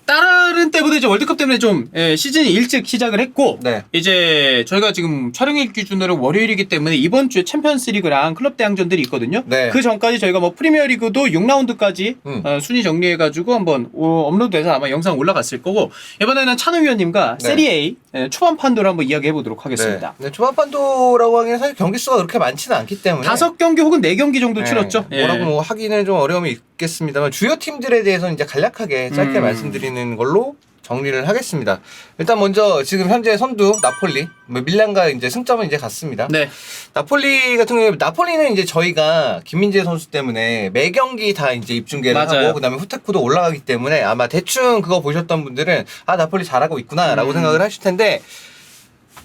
다른 때보다 이제 월드컵 때문에 좀 시즌이 일찍 시작을 했고 네. 이제 저희가 지금 촬영일 기준으로 월요일이기 때문에 이번 주에 챔피언스리그랑 클럽 대항전들이 있거든요. 네. 그 전까지 저희가 뭐 프리미어리그도 6라운드까지 순위 정리해가지고 한번 업로드해서 아마 영상 올라갔을 거고 이번에는 찬우 위원님과 네. 세리A 초반 판도를 한번 이야기해 보도록 하겠습니다. 네. 초반 판도라고 하기엔 사실 경기 수가 그렇게 많지는 않기 때문에 5경기 혹은 4경기 정도 치렀죠. 뭐라고 뭐 하기는 좀 어려움이 있겠습니다만 주요 팀들에 대해서는 이제 간략하게 짧게 말씀드리는 걸로 정리를 하겠습니다. 일단 먼저 지금 현재 선두 나폴리, 밀란과 이제 승점은 이제 같습니다. 네. 나폴리 같은 경우에 나폴리는 이제 저희가 김민재 선수 때문에 매 경기 다 이제 입중계를 맞아요. 하고 그다음에 후타쿠도 올라가기 때문에 아마 대충 그거 보셨던 분들은 아 나폴리 잘하고 있구나라고 생각을 하실 텐데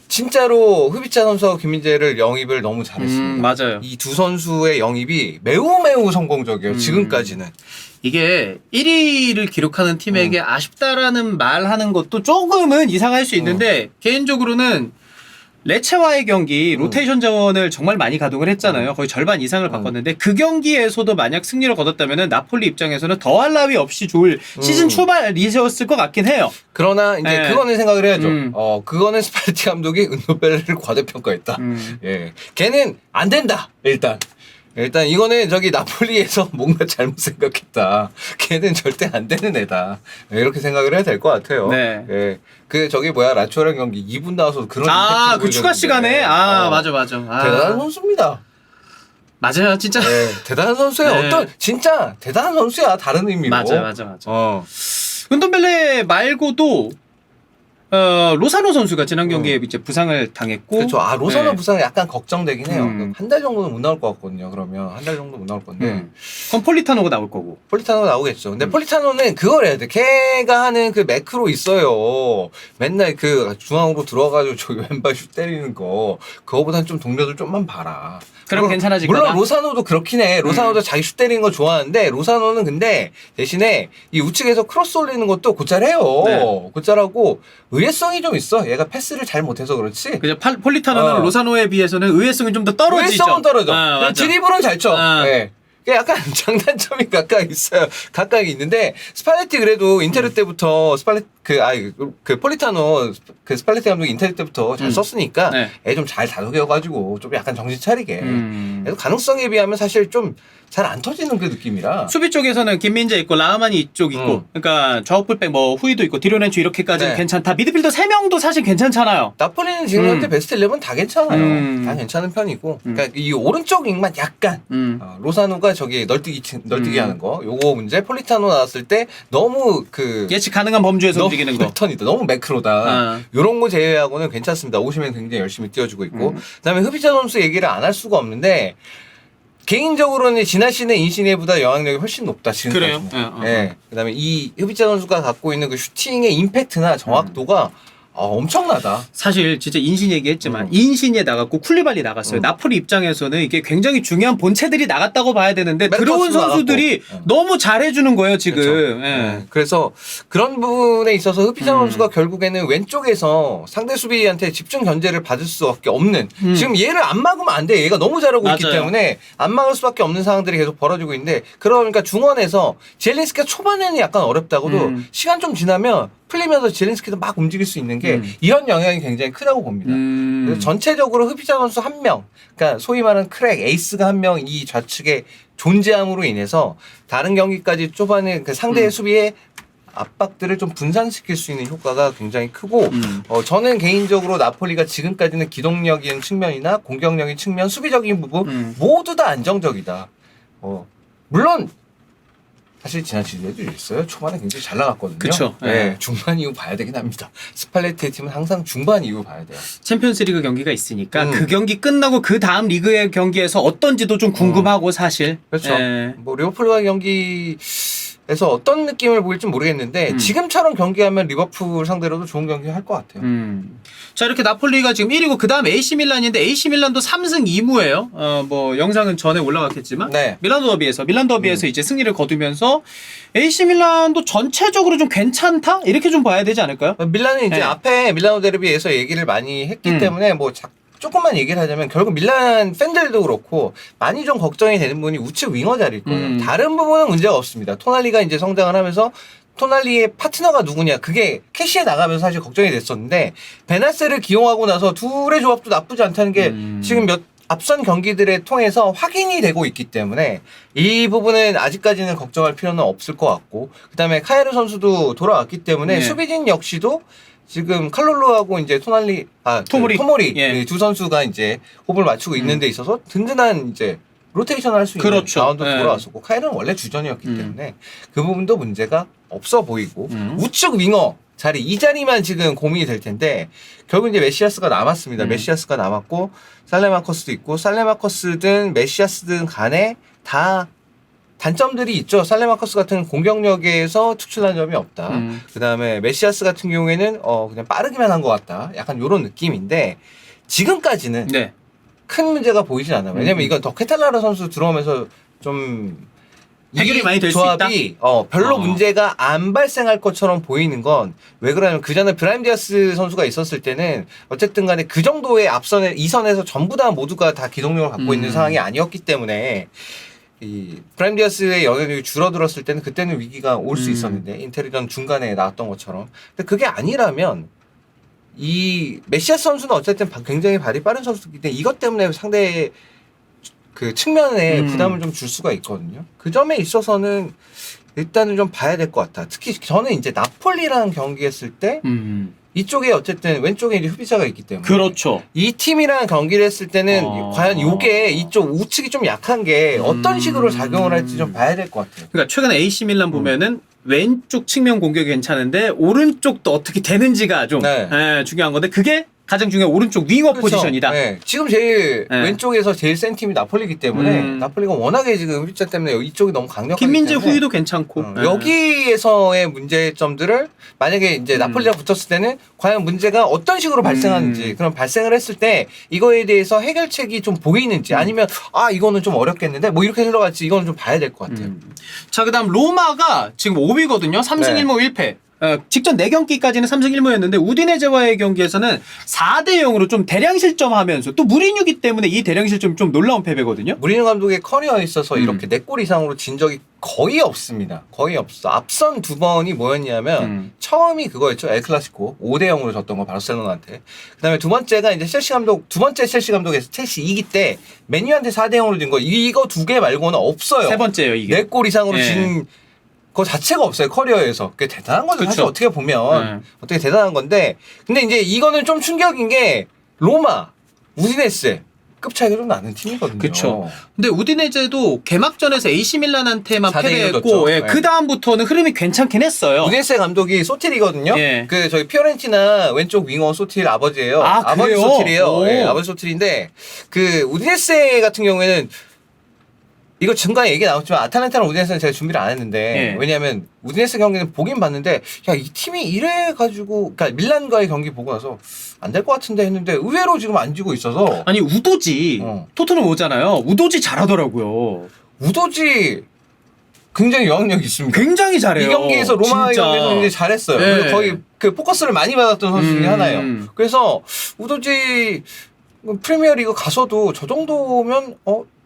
진짜로 흡이차 선수와 김민재를 영입을 너무 잘했습니다. 맞아요. 이 두 선수의 영입이 매우 성공적이에요. 지금까지는. 이게 1위를 기록하는 팀에게 아쉽다라는 말하는 것도 조금은 이상할 수 있는데 개인적으로는 레체와의 경기 로테이션 자원을 정말 많이 가동을 했잖아요. 거의 절반 이상을 바꿨는데 그 경기에서도 만약 승리를 거뒀다면 나폴리 입장에서는 더할 나위 없이 좋을 시즌 초반이었을 것 같긴 해요. 그러나 이제 네. 그거는 생각을 해야죠. 그거는 스팔레티 감독이 은노벨을 과대평가했다. 예, 걔는 안 된다. 일단 이거는 저기 나폴리에서 뭔가 잘못 생각했다. 걔는 절대 안 되는 애다. 예, 이렇게 생각을 해야 될 것 같아요. 네. 예, 그 저기 뭐야 라초랑 경기 2분 나와서 그런 그 추가 시간에 맞아. 대단한 선수입니다. 맞아요, 진짜. 네, 대단한 선수야. 네. 어떤 진짜 대단한 선수야. 다른 의미로. 맞아. 은돈벨레 말고도 로사노 선수가 지난 경기에 이제 부상을 당했고. 그렇죠. 로사노 네. 부상이 약간 걱정되긴 해요. 한 달 정도는 못 나올 것 같거든요. 그러면 한 달 정도 못 나올 건데. 그럼 폴리타노가 나올 거고. 폴리타노가 나오겠죠. 근데 폴리타노는 그걸 해야 돼. 걔가 하는 그 매크로 있어요. 맨날 그 중앙으로 들어가가지고 저 왼발 슛 때리는 거. 그거보단 좀 동료들 좀만 봐라. 그럼 괜찮아질 거다. 물론 로사노도 그렇긴 해. 로사노도 자기 슛 때리는 거 좋아하는데 로사노는 근데 대신에 이 우측에서 크로스 올리는 것도 곧잘해요. 네. 곧잘하고 의외성이 좀 있어. 얘가 패스를 잘 못해서 그렇지. 그죠. 폴리타노는 로사노에 비해서는 의외성이 좀 더 떨어지죠. 의외성은 떨어져. 맞아. 드리블은 잘 쳐. 네. 약간 장단점이 각각 있어요. 각각 있는데 스팔레티 그래도 인테르 때부터 그 폴리타노 그 스팔레티 감독이 인테르 때부터 잘 썼으니까 네. 애 좀 잘 다독여가지고 좀 약간 정신 차리게. 그래도 가능성에 비하면 사실 좀 잘 안 터지는 그 느낌이라. 수비 쪽에서는 김민재 있고 라흐만이 이쪽 있고 그러니까 좌우 풀백 뭐 후이도 있고 디로넨추 이렇게까지는 네. 괜찮다. 미드필더 3명도 사실 괜찮잖아요. 나폴리는 지금 현재 베스트 11 다 괜찮아요. 다 괜찮은 편이고. 그러니까 이 오른쪽 윙만 약간 로사노가 저기 널뛰기 하는 거. 요거 문제. 폴리타노 나왔을 때 너무 그 예측 가능한 범주에서 움직이는 거. 패턴이다. 너무 매크로다. 요런 거 제외하고는 괜찮습니다. 오시면 굉장히 열심히 뛰어주고 있고. 그다음에 흡이차 선수 얘기를 안 할 수가 없는데 개인적으로는 진아 씨네 인시네보다 영향력이 훨씬 높다 지금까지는. 그래요? 네. 그다음에 이 흡이차 선수가 갖고 있는 그 슈팅의 임팩트나 정확도가 엄청나다. 사실 진짜 인신 얘기했지만 인신이 나갔고 쿨리발리 나갔어요. 나폴리 입장에서는 이게 굉장히 중요한 본체들이 나갔다고 봐야 되는데 들어온 선수들이 너무 잘해주는 거예요 지금. 그렇죠. 예. 그래서 그런 부분에 있어서 흡이차 선수가 결국에는 왼쪽에서 상대 수비한테 집중 견제를 받을 수밖에 없는 지금 얘를 안 막으면 안 돼. 얘가 너무 잘하고 있기 맞아요. 때문에 안 막을 수밖에 없는 상황들이 계속 벌어지고 있는데 그러니까 중원에서 젤린스키가 초반에는 약간 어렵다고도 시간 좀 지나면 풀리면서 젤린스키도 막 움직일 수 있는 게 이런 영향이 굉장히 크다고 봅니다. 그래서 전체적으로 흡이차 선수 한 명, 그러니까 소위 말하는 크랙 에이스가 한 명 이 좌측에 존재함으로 인해서 다른 경기까지 초반에 그 상대의 수비에 압박들을 좀 분산시킬 수 있는 효과가 굉장히 크고 저는 개인적으로 나폴리가 지금까지는 기동력인 측면이나 공격력인 측면, 수비적인 부분 모두 다 안정적이다. 물론 사실 지난 시즌에도 있어요. 초반에 굉장히 잘 나갔거든요. 그쵸. 네, 중반 이후 봐야 되긴 합니다. 스팔레티의 팀은 항상 중반 이후 봐야 돼요. 챔피언스리그 경기가 있으니까 그 경기 끝나고 그 다음 리그의 경기에서 어떤지도 좀 궁금하고 사실. 그렇죠. 예. 뭐 리버풀과 경기에서 어떤 느낌을 보일지 모르겠는데 지금처럼 경기하면 리버풀 상대로도 좋은 경기 할 것 같아요. 자 이렇게 나폴리가 지금 1위고 그 다음 AC 밀란인데 AC 밀란도 3승 2무예요. 뭐 영상은 전에 올라갔겠지만 네. 밀란 더비에서 이제 승리를 거두면서 AC 밀란도 전체적으로 좀 괜찮다 이렇게 좀 봐야 되지 않을까요? 밀란은 이제 네. 앞에 밀라노 데르비에서 얘기를 많이 했기 때문에 뭐 조금만 얘기를 하자면 결국 밀란 팬들도 그렇고 많이 좀 걱정이 되는 분이 우측 윙어 자리일 거예요. 다른 부분은 문제가 없습니다. 토날리가 이제 성장을 하면서 토날리의 파트너가 누구냐 그게 캐시에 나가면서 사실 걱정이 됐었는데 베나세를 기용하고 나서 둘의 조합도 나쁘지 않다는 게 지금 앞선 경기들을 통해서 확인이 되고 있기 때문에 이 부분은 아직까지는 걱정할 필요는 없을 것 같고 그다음에 카에르 선수도 돌아왔기 때문에 네. 수비진 역시도 지금 칼룰로하고 이제 토모리 예. 이 두 선수가 이제 호흡을 맞추고 있는 데 있어서 든든한 이제 로테이션 할 수 있는 그렇죠. 라운드 예. 돌아왔었고 카에르는 원래 주전이었기 때문에 그 부분도 문제가 없어 보이고 우측 윙어 자리 이 자리만 지금 고민이 될 텐데 결국 이제 메시아스가 남았습니다. 메시아스가 남았고 살레마커스도 있고 살레마커스든 메시아스든 간에 다 단점들이 있죠. 살레마커스 같은 공격력에서 특출난 점이 없다. 그다음에 메시아스 같은 경우에는 그냥 빠르기만 한 것 같다. 약간 이런 느낌인데 지금까지는 네. 큰 문제가 보이진 않아요. 왜냐면 이건 더 케탈라르 선수 들어오면서 좀 해결이 많이 될 수 있다? 조합이 별로 문제가 안 발생할 것처럼 보이는 건 왜 그러냐면 그 전에 브라임 디아스 선수가 있었을 때는 어쨌든 간에 그 정도의 앞선에 2선에서 전부 다 모두가 다 기동력을 갖고 있는 상황이 아니었기 때문에 이 브라임 디아스의 영향력이 줄어들었을 때는 그때는 위기가 올 수 있었는데 인텔리전 중간에 나왔던 것처럼 근데 그게 아니라면 이 메시아스 선수는 어쨌든 굉장히 발이 빠른 선수이기 때문에 이것 때문에 상대의 그 측면에 부담을 좀 줄 수가 있거든요. 그 점에 있어서는 일단은 좀 봐야 될 것 같다. 특히 저는 이제 나폴리랑 경기했을 때 이쪽에 어쨌든 왼쪽에 이제 후비자가 있기 때문에 그렇죠. 이 팀이랑 경기를 했을 때는 과연 요게 이쪽 우측이 좀 약한 게 어떤 식으로 작용을 할지 좀 봐야 될 것 같아요. 그러니까 최근에 AC 밀란 보면은 왼쪽 측면 공격이 괜찮은데 오른쪽도 어떻게 되는지가 좀 네. 중요한 건데 그게 가장 중요한 오른쪽 윙어 그렇죠. 포지션이다. 네. 지금 제일 네. 왼쪽에서 제일 센 팀이 나폴리기 때문에 나폴리가 워낙에 지금 휘자 때문에 이쪽이 너무 강력하기 김민재 때문에 후위도 괜찮고 네. 여기에서의 문제점들을 만약에 이제 나폴리랑 붙었을 때는 과연 문제가 어떤 식으로 발생하는지 그럼 발생을 했을 때 이거에 대해서 해결책이 좀 보이는지 아니면 이거는 좀 어렵겠는데 뭐 이렇게 흘러갈지 이거는 좀 봐야 될 것 같아요. 자, 그다음 로마가 지금 5위거든요. 3승 네. 1무 1패. 직전 4경기까지는 3승 1무였는데 우디네제와의 경기에서는 4대 0으로 좀 대량 실점하면서 또 무리뉴기 때문에 이 대량 실점이 좀 놀라운 패배거든요. 무리뉴 감독의 커리어에 있어서 이렇게 4골 이상으로 진 적이 거의 없습니다. 거의 없어. 앞선 2번이 뭐였냐면 처음이 그거였죠. 엘 클라시코 5대 0으로 졌던 거 바르셀로나한테. 그다음에 두 번째가 이제 두 번째 첼시 감독에서 첼시 2기 때 맨유한테 4대 0으로 진 거. 이거 두 개 말고는 없어요. 세 번째예요, 이게. 4골 이상으로 예. 진 그거 자체가 없어요. 커리어에서. 그게 대단한 거죠. 사실 그쵸. 어떻게 보면. 어떻게 대단한 건데. 근데 이제 이거는 좀 충격인 게 로마, 우디네스 급 차이가 좀 나는 팀이거든요. 그렇죠. 근데 우디네제도 개막전에서 AC 밀란한테만 4대 1로 패배했고 졌죠. 예, 네. 그 다음부터는 흐름이 괜찮긴 했어요. 우디네스 감독이 소틸이거든요. 예. 그 저희 피오렌티나 왼쪽 윙어 소틸 아버지예요. 아버지 그래요? 소틸이에요. 오. 예, 아버지 소틸인데 그 우디네스 같은 경우에는 이거 중간에 얘기 나왔지만 아탈란타랑 우디네스는 제가 준비를 안 했는데 예. 왜냐하면 우디네스 경기는 보긴 봤는데 야 이 팀이 이래가지고 그러니까 밀란과의 경기 보고 나서 안 될 것 같은데 했는데 의외로 지금 안 지고 있어서 아니 우도지 토트넘 오잖아요. 우도지 잘하더라고요. 우도지 굉장히 영향력이 있습니다. 굉장히 잘해요. 이 경기에서 로마 진짜. 경기에서 굉장히 잘했어요. 네. 그리고 거의 그 포커스를 많이 받았던 선수 중에 하나예요. 그래서 우도지 프리미어리그 가서도 저 정도면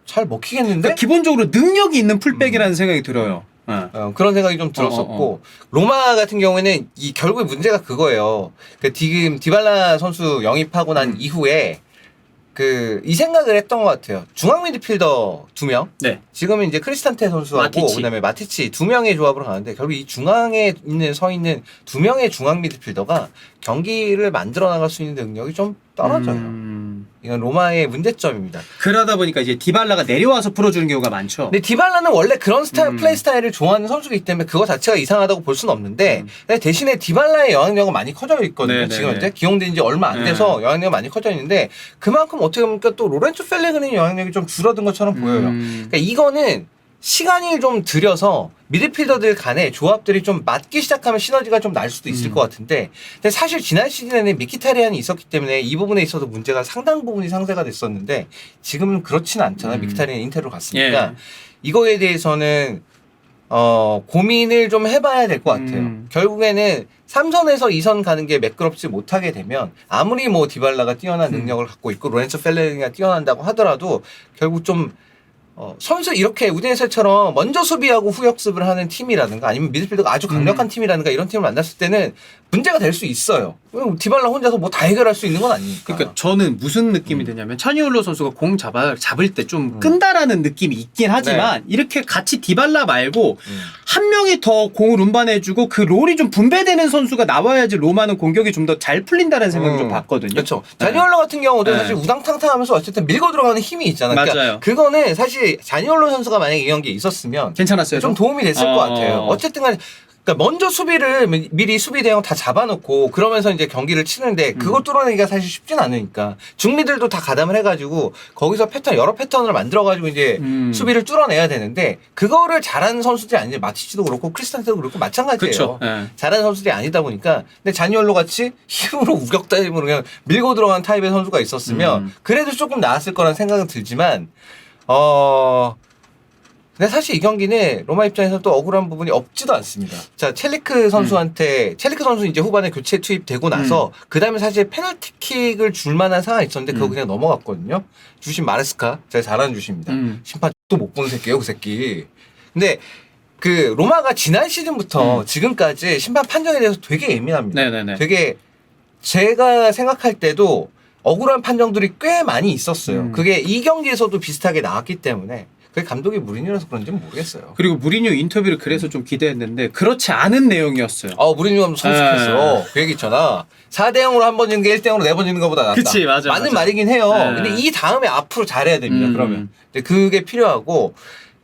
잘 먹히겠는데? 그러니까 기본적으로 능력이 있는 풀백이라는 생각이 들어요. 그런 생각이 좀 들었었고 로마 같은 경우에는 이 결국에 문제가 그거예요. 그 지금 디발라 선수 영입하고 난 이후에 이 생각을 했던 것 같아요. 중앙 미드필더 2명. 네. 지금은 이제 크리스탄테 선수하고 마티치. 그다음에 마티치 2명의 조합으로 가는데 결국 이 중앙에 서 있는 2명의 중앙 미드필더가 경기를 만들어 나갈 수 있는 능력이 좀 떨어져요. 이건 로마의 문제점입니다. 그러다 보니까 이제 디발라가 내려와서 풀어주는 경우가 많죠. 근데 디발라는 원래 그런 플레이 스타일을 좋아하는 선수이기 때문에 그거 자체가 이상하다고 볼 수는 없는데 근데 대신에 디발라의 영향력은 많이 커져 있거든요. 네네네. 지금 현재 기용된 지 얼마 안 돼서 영향력이 많이 커져 있는데 그만큼 어떻게 보면 또 로렌조 펠레그리니 영향력이 좀 줄어든 것처럼 보여요. 그러니까 이거는 시간이 좀 들여서 미드필더들 간에 조합들이 좀 맞기 시작하면 시너지가 좀 날 수도 있을 것 같은데 근데 사실 지난 시즌에는 미키타리안이 있었기 때문에 이 부분에 있어서 문제가 상당 부분이 상쇄가 됐었는데 지금은 그렇지는 않잖아요. 미키타리안이 인테로 갔으니까 이거에 대해서는 고민을 좀 해봐야 될 것 같아요. 결국에는 3선에서 2선 가는 게 매끄럽지 못하게 되면 아무리 뭐 디발라가 뛰어난 능력을 갖고 있고 로렌조 펠레그리니가 뛰어난다고 하더라도 결국 좀 선수 이렇게 우디네세처럼 먼저 수비하고 후역습을 하는 팀이라든가 아니면 미드필더가 아주 강력한 팀이라든가 이런 팀을 만났을 때는 문제가 될 수 있어요. 디발라 혼자서 뭐 다 해결할 수 있는 건 아니니까. 그러니까 저는 무슨 느낌이 드냐면 차니올로 선수가 공 잡을 때 좀 끈다라는 느낌이 있긴 하지만 이렇게 같이 디발라 말고 한 명이 더 공을 운반해주고 그 롤이 좀 분배되는 선수가 나와야지 로마는 공격이 좀 더 잘 풀린다는 생각을 좀 봤거든요. 그렇죠. 자니올로 같은 경우도 네. 사실 우당탕탕하면서 어쨌든 밀고 들어가는 힘이 있잖아요. 맞아요. 그러니까 그거는 사실 자니올로 선수가 만약에 이 경기에 있었으면 괜찮았어요. 좀 도움이 됐을 것 같아요. 어쨌든 간에 그러니까 먼저 수비를 미리 수비 대형 다 잡아놓고 그러면서 이제 경기를 치는데 그걸 뚫어내기가 사실 쉽진 않으니까 중미들도 다 가담을 해가지고 거기서 여러 패턴을 만들어가지고 이제 수비를 뚫어내야 되는데 그거를 잘하는 선수들이 아니죠. 마티치도 그렇고 크리스탄테도 그렇고 마찬가지예요. 그렇죠. 네. 잘하는 선수들이 아니다 보니까 근데 자니올로 같이 힘으로 우격다짐으로 그냥 밀고 들어간 타입의 선수가 있었으면 그래도 조금 나았을 거란 생각은 들지만 근데 사실 이 경기는 로마 입장에서 또 억울한 부분이 없지도 않습니다. 자, 첼리크 선수한테, 첼리크 선수 이제 후반에 교체 투입되고 나서, 그 다음에 사실 페널티킥을 줄 만한 상황이 있었는데, 그거 그냥 넘어갔거든요. 주심 마레스카. 제가 잘하는 주심입니다. 심판 또 못 보는 새끼예요, 그 새끼. 근데, 그, 로마가 지난 시즌부터 지금까지 심판 판정에 대해서 되게 예민합니다. 네네네. 되게, 제가 생각할 때도 억울한 판정들이 꽤 많이 있었어요. 그게 이 경기에서도 비슷하게 나왔기 때문에, 그게 감독이 무리뉴라서 그런지는 모르겠어요. 그리고 무리뉴 인터뷰를 그래서 좀 기대했는데 그렇지 않은 내용이었어요. 무리뉴가 성숙했어. 그 얘기 있잖아. 4대0으로 한 번 지는 게 1대0으로 4번 지는 것보다 낫다. 그치, 맞아. 맞는 말이긴 해요. 네. 근데 이 다음에 앞으로 잘해야 됩니다. 그러면. 근데 그게 필요하고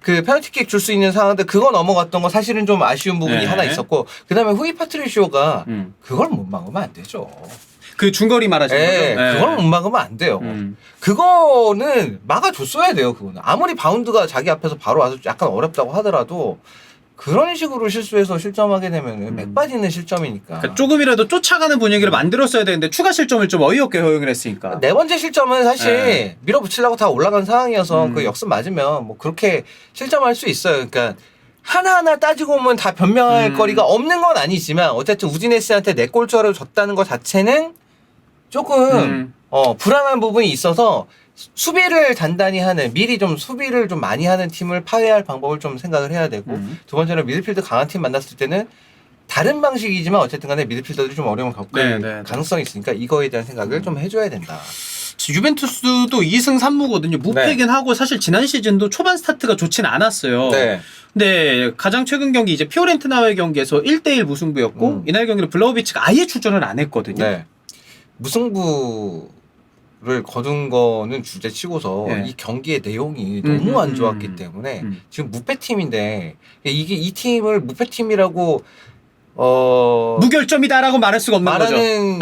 그 페널티킥 줄 수 있는 상황들 그거 넘어갔던 거 사실은 좀 아쉬운 부분이 네. 하나 있었고 그다음에 후이 파트리쇼가 그걸 못 막으면 안 되죠. 그 중거리 말하시는 거죠? 네. 그걸 못 막으면 안 돼요. 그거는 막아줬어야 돼요. 그거는 아무리 바운드가 자기 앞에서 바로 와서 약간 어렵다고 하더라도 그런 식으로 실수해서 실점하게 되면 맥 빠지는 실점이니까. 그러니까 조금이라도 쫓아가는 분위기를 만들었어야 되는데 추가 실점을 좀 어이없게 허용을 했으니까. 네 번째 실점은 사실 네. 밀어붙이려고 다 올라간 상황이어서 그 역습 맞으면 뭐 그렇게 실점할 수 있어요. 그러니까 하나하나 따지고 보면 다 변명할 거리가 없는 건 아니지만 어쨌든 우디네스한테 4골차를 줬다는 것 자체는 조금 불안한 부분이 있어서 수비를 단단히 하는 미리 좀 수비를 좀 많이 하는 팀을 파괴할 방법을 좀 생각을 해야 되고 두 번째는 미드필드 강한 팀 만났을 때는 다른 방식이지만 어쨌든 간에 미드필더들이 좀 어려움을 겪을 가능성이 있으니까 이거에 대한 생각을 좀 해줘야 된다. 유벤투스도 2승 3무거든요. 무패긴 하고 사실 지난 시즌도 초반 스타트가 좋진 않았어요. 네. 근데 가장 최근 경기 이제 피오렌티나와의 경기에서 1대1 무승부였고 이날 경기는 블라우비치가 아예 출전을 안 했거든요. 네. 무승부를 거둔 거는 주제치고서 이 경기의 내용이 너무 안 좋았기 때문에 지금 무패팀인데 이게 이 팀을 무패팀이라고 무결점이다라고 말할 수가 없는 거죠. 말하는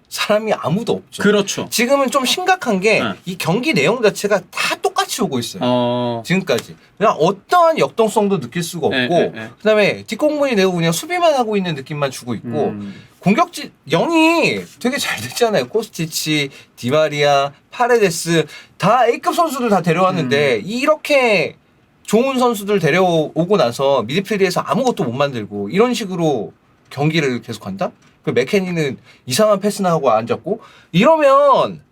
사람이 아무도 없죠. 그렇죠. 지금은 좀 심각한 게 이 경기 내용 자체가 다 똑같이 오고 있어요. 지금까지. 그냥 어떠한 역동성도 느낄 수가 없고 그다음에 뒷공문이 내고 그냥 수비만 하고 있는 느낌만 주고 있고 공격지 영이 되게 잘 됐잖아요. 코스티치, 디마리아, 파레데스 다 A급 선수들 다 데려왔는데 이렇게 좋은 선수들 데려오고 나서 미드필드에서 아무것도 못 만들고 이런 식으로 경기를 계속한다? 그 맥케니는 이상한 패스나 하고 앉았고 이러면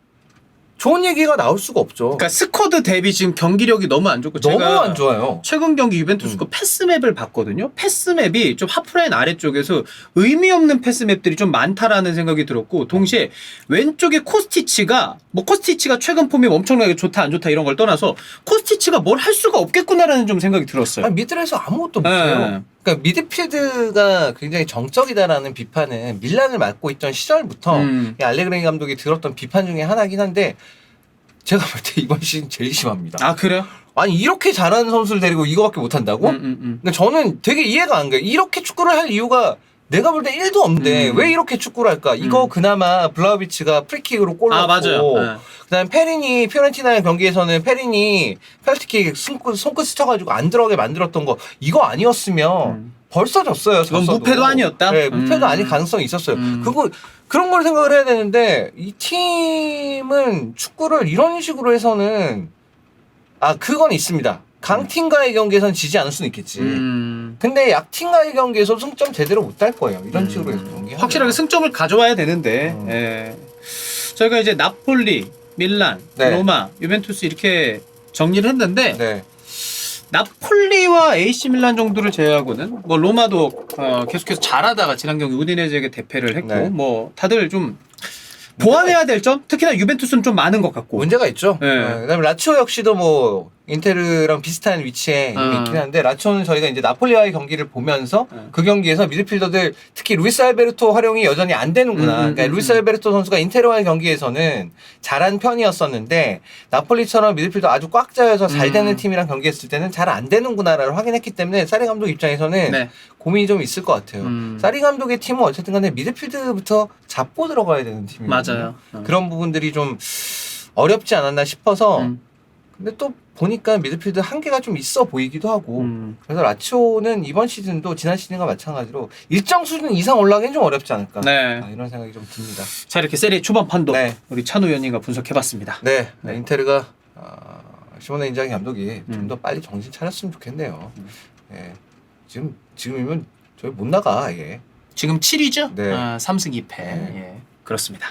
좋은 얘기가 나올 수가 없죠. 그러니까 스쿼드 대비 지금 경기력이 너무 안 좋고 너무 제가 안 좋아요. 최근 경기 유벤투스 거 패스맵을 봤거든요. 패스맵이 좀 하프라인 아래쪽에서 의미 없는 패스맵들이 좀 많다라는 생각이 들었고 동시에 왼쪽에 코스티치가 최근 폼이 엄청나게 좋다 안 좋다 이런 걸 떠나서 코스티치가 뭘 할 수가 없겠구나라는 좀 생각이 들었어요. 아니, 미드에서 아무것도 못해요. 그러니까 미드필드가 굉장히 정적이다라는 비판은 밀란을 맡고 있던 시절부터 이 알레그리 감독이 들었던 비판 중에 하나긴 한데 제가 볼 때 이번 시즌 제일 심합니다. 아 그래요? 아니 이렇게 잘하는 선수를 데리고 이거밖에 못한다고? 그러니까 저는 되게 이해가 안 가요. 이렇게 축구를 할 이유가 내가 볼 때 1도 없는데 왜 이렇게 축구를 할까? 이거 그나마 블라우비치가 프리킥으로 골 넣고 맞아요. 그다음에 페리니 피오렌티나의 경기에서는 페리니 페널티킥 손끝 스쳐가지고 안 들어가게 만들었던 거 이거 아니었으면 벌써 졌어요. 그건 졌어도. 무패도 아니었다? 네, 무패도 아닐 가능성이 있었어요. 그런 걸 생각을 해야 되는데 이 팀은 축구를 이런 식으로 해서는 그건 있습니다. 강팀과의 경기에서는 지지 않을 수는 있겠지. 근데 약팀과의 경기에서 승점 제대로 못 딸 거예요. 이런 식으로 해서 경기 확실하게 승점을 가져와야 되는데 저희가 이제 나폴리, 밀란, 네. 로마, 유벤투스 이렇게 정리를 했는데 네. 나폴리와 AC 밀란 정도를 제외하고는 뭐 로마도 계속해서 잘하다가 지난 경기 우디네즈에게 대패를 했고 네. 뭐 다들 좀 보완해야 될 점 특히나 유벤투스는 좀 많은 것 같고 문제가 있죠. 네. 그다음에 라치오 역시도 뭐 인테르랑 비슷한 위치에 이미 있긴 한데 라치오는 저희가 이제 나폴리와의 경기를 보면서 그 경기에서 미드필더들 특히 루이스 알베르토 활용이 여전히 안 되는구나. 그러니까 루이스 알베르토 선수가 인테르와의 경기에서는 잘한 편이었었는데 나폴리처럼 미드필더 아주 꽉 짜여서 잘 되는 팀이랑 경기했을 때는 잘 안 되는구나를 확인했기 때문에 사리 감독 입장에서는 네. 고민이 좀 있을 것 같아요. 사리 감독의 팀은 어쨌든 간에 미드필드부터 잡고 들어가야 되는 팀이거든요. 맞아요. 그런 부분들이 좀 어렵지 않았나 싶어서 근데 또 보니까 미드필드 한계가 좀 있어 보이기도 하고 그래서 라치오는 이번 시즌도 지난 시즌과 마찬가지로 일정 수준 이상 올라가기는 좀 어렵지 않을까 네. 이런 생각이 좀 듭니다. 자 이렇게 세리 초반 판도 네. 우리 찬우 위원님과 분석해봤습니다. 네, 인테르가 시모네 인자기 감독이 좀 더 빨리 정신 차렸으면 좋겠네요. 네. 지금이면 저희 못 나가 아예. 지금 7위죠? 네. 3승 2패. 네. 예. 그렇습니다.